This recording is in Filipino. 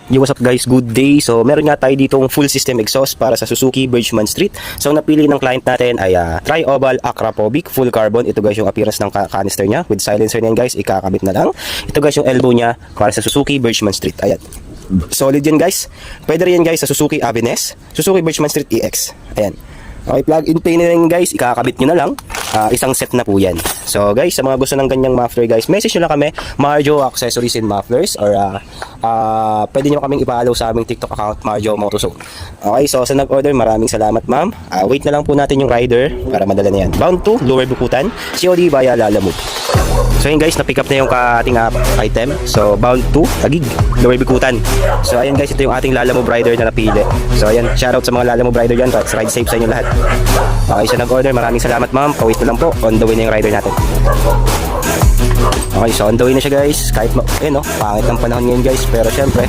Yo, what's up guys? Good day. So, meron nga tayo ditong full system exhaust para sa Suzuki Bridgman Street. So, napili ng client natin ay Tri-Oval Acropovic Full Carbon. Ito guys yung appearance ng canister niya. With silencer niyan guys, ikakabit na lang. Ito guys yung elbow niya para sa Suzuki Bridgman Street. Ayan. Solid yan guys. Pwede rin yan guys sa Suzuki Aveness, Suzuki Bridgman Street EX. Ayan. Okay, plug in play na rin guys, ikakabit nyo na lang. Isang set na po yan. So guys, sa mga gusto ng ganyang muffler guys, message nyo lang kami, Marjo Accessories and Mufflers, or pwede nyo kaming ipalaw sa aming TikTok account, Marjo Motozone. Okay, so sa nag-order, maraming salamat ma'am. Wait na lang po natin yung rider para madala na yan. Bound to Lower Bukutan, COD via Lalamove. So yun guys, na-pick up na yung ating item. So bound to Taguig, Lower Bukutan. So ayan guys, ito yung ating Lalamove rider na napili. So ayan, shoutout sa mga Lalamove rider dyan. Ride safe sa inyo lahat. Okay, so nag-order, maraming salamat ma'am. Pawait na lang po, on the way na yung rider natin. Okay, so on the way na siya guys. Kahit pangit ang panahon ngayon guys, pero syempre